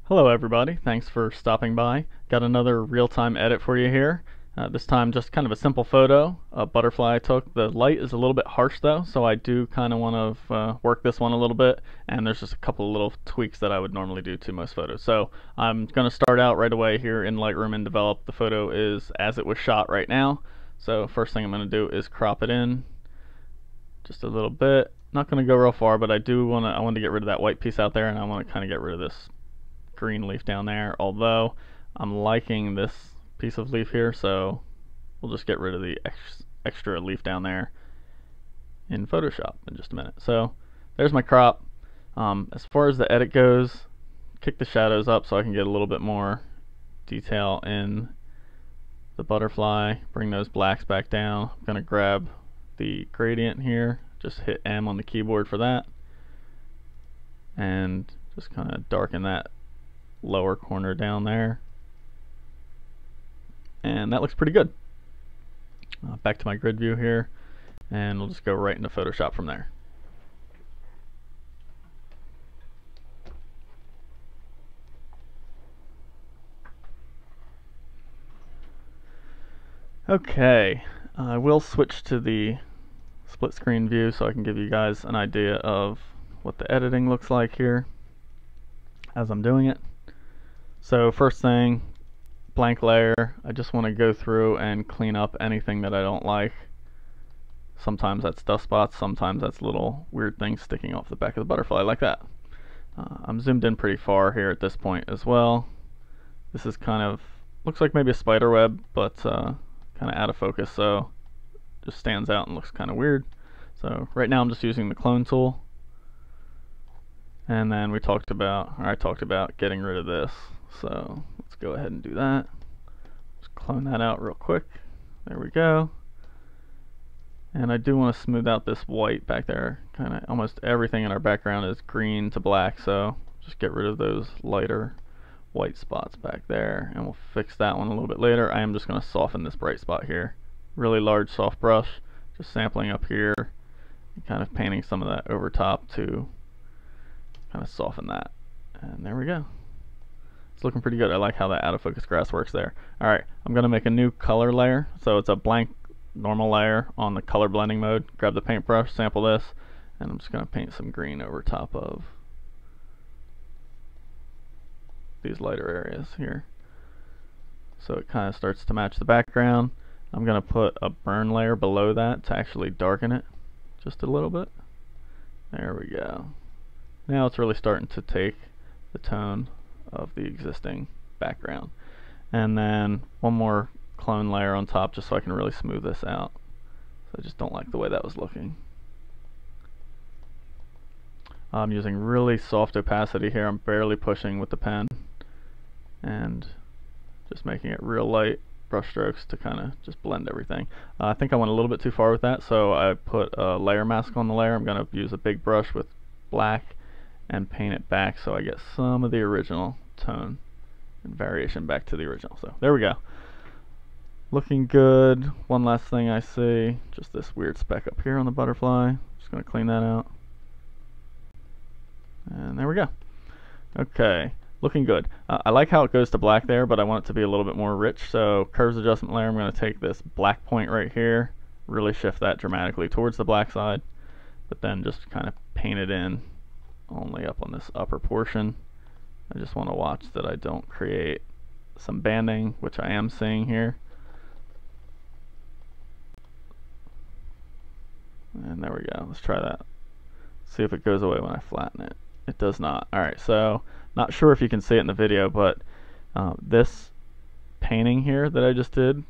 Hello everybody, thanks for stopping by. Got another real-time edit for you here. This time just kind of a simple photo, a butterfly I took. The light is a little bit harsh though, so I do kind of want to work this one a little bit, and there's just a couple of little tweaks that I would normally do to most photos. So I'm going to start out right away here in Lightroom and develop. The photo is as it was shot right now. So first thing I'm going to do is crop it in just a little bit. Not going to go real far, but I want to get rid of that white piece out there, and I want to kind of get rid of this green leaf down there, although I'm liking this piece of leaf here, so we'll just get rid of the extra leaf down there in Photoshop in just a minute. So there's my crop. As far as the edit goes, kick the shadows up so I can get a little bit more detail in the butterfly, bring those blacks back down. I'm going to grab the gradient here, just hit M on the keyboard for that, and just kind of darken that lower corner down there, and that looks pretty good. Back to my grid view here, and we'll just go right into Photoshop from there. Okay, I will switch to the split screen view so I can give you guys an idea of what the editing looks like here as I'm doing it. So first thing, blank layer. I just want to go through and clean up anything that I don't like. Sometimes that's dust spots, sometimes that's little weird things sticking off the back of the butterfly like that. I'm zoomed in pretty far here at this point as well. This is kind of, looks like maybe a spider web, but kind of out of focus, so just stands out and looks kind of weird. So right now I'm just using the clone tool. And then I talked about getting rid of this. So let's go ahead and do that. Just clone that out real quick. There we go. And I do want to smooth out this white back there. Kind of almost everything in our background is green to black, so just get rid of those lighter white spots back there, and we'll fix that one a little bit later. I am just going to soften this bright spot here. Really large soft brush, just sampling up here and kind of painting some of that over top to kind of soften that. And there we go. It's looking pretty good. I like how that out of focus grass works there. Alright, I'm going to make a new color layer. So it's a blank normal layer on the color blending mode. Grab the paintbrush, sample this, and I'm just going to paint some green over top of these lighter areas here. So it kind of starts to match the background. I'm going to put a burn layer below that to actually darken it just a little bit. There we go. Now it's really starting to take the tone of the existing background. And then one more clone layer on top just so I can really smooth this out. So I just don't like the way that was looking. I'm using really soft opacity here. I'm barely pushing with the pen and just making it real light brush strokes to kind of just blend everything. I think I went a little bit too far with that, so I put a layer mask on the layer. I'm going to use a big brush with black and paint it back so I get some of the original tone and variation back to the original. So there we go. Looking good. One last thing I see, just this weird speck up here on the butterfly. Just going to clean that out. And there we go. Okay, looking good. I like how it goes to black there, but I want it to be a little bit more rich. So curves adjustment layer, I'm going to take this black point right here, really shift that dramatically towards the black side, but then just kind of paint it in only up on this upper portion. I just want to watch that I don't create some banding, which I am seeing here. And there we go. Let's try that. See if it goes away when I flatten it. It does not. Alright, so not sure if you can see it in the video, but this painting here that I just did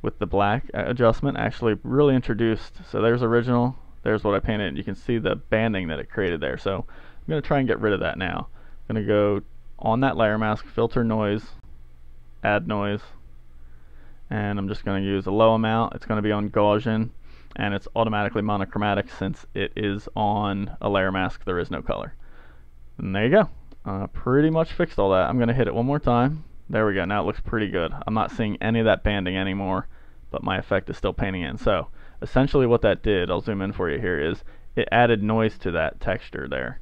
with the black adjustment actually really introduced. So there's original. There's what I painted, and you can see the banding that it created there. So I'm going to try and get rid of that now. I'm going to go on that layer mask, filter noise, add noise, and I'm just going to use a low amount. It's going to be on Gaussian, and it's automatically monochromatic since it is on a layer mask. There is no color. And there you go. Pretty much fixed all that. I'm going to hit it one more time. There we go. Now it looks pretty good. I'm not seeing any of that banding anymore, but my effect is still painting in. So essentially what that did, I'll zoom in for you here, is it added noise to that texture there.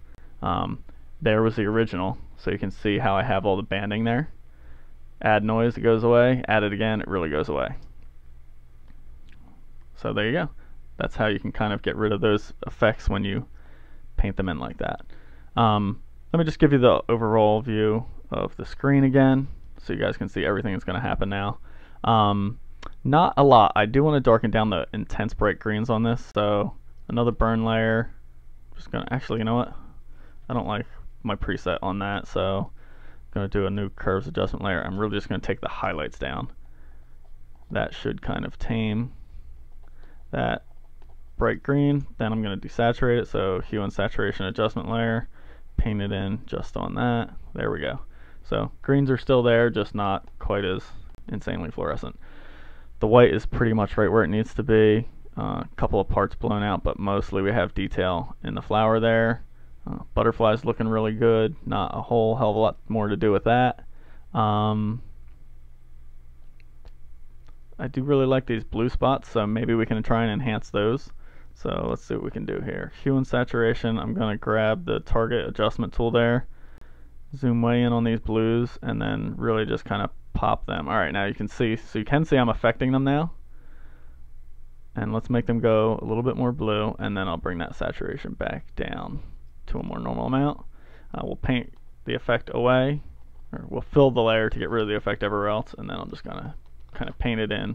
there was the original. So you can see how I have all the banding there. Add noise, it goes away. Add it again, it really goes away. So there you go. That's how you can kind of get rid of those effects when you paint them in like that. Let me just give you the overall view of the screen again, so you guys can see everything that's going to happen now. Not a lot. I do want to darken down the intense bright greens on this, so another burn layer. Just gonna, actually, you know what? I don't like my preset on that, so I'm gonna do a new curves adjustment layer. I'm really just gonna take the highlights down. That should kind of tame that bright green. Then I'm gonna desaturate it, so hue and saturation adjustment layer, paint it in just on that. There we go. So greens are still there, just not quite as insanely fluorescent. The white is pretty much right where it needs to be. A couple of parts blown out, but mostly we have detail in the flower there. Butterflies looking really good. Not a whole hell of a lot more to do with that. I do really like these blue spots, so maybe we can try and enhance those. So let's see what we can do here. Hue and saturation, I'm going to grab the target adjustment tool there, zoom way in on these blues, and then really just kind of pop them. Alright, now you can see, I'm affecting them now. And let's make them go a little bit more blue, and then I'll bring that saturation back down to a more normal amount. We'll paint the effect away, or we'll fill the layer to get rid of the effect everywhere else, and then I'm just gonna kind of paint it in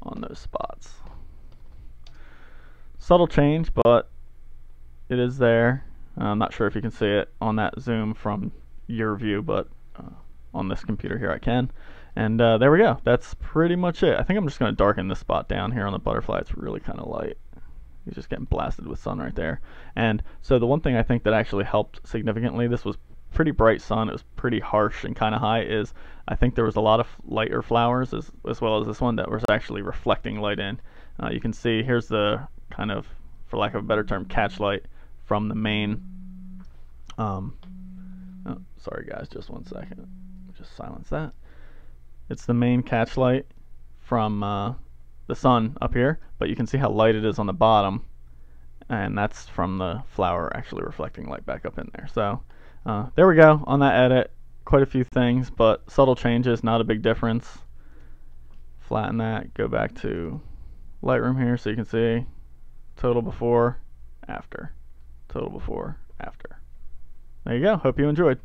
on those spots. Subtle change, but it is there. I'm not sure if you can see it on that zoom from your view, but on this computer here I can. And there we go. That's pretty much it. I think I'm just going to darken this spot down here on the butterfly. It's really kind of light. He's just getting blasted with sun right there. And so the one thing I think that actually helped significantly, this was pretty bright sun, it was pretty harsh and kind of high, is I think there was a lot of lighter flowers as well as this one that was actually reflecting light in. You can see here's the kind of, for lack of a better term, catch light from the main. Oh, sorry guys, just one second. Just silence that. It's the main catch light from the sun up here, but you can see how light it is on the bottom, and that's from the flower actually reflecting light back up in there. So there we go on that edit. Quite a few things, but subtle changes, not a big difference. Flatten that, go back to Lightroom here so you can see total before, after. Total before, after. There you go. Hope you enjoyed.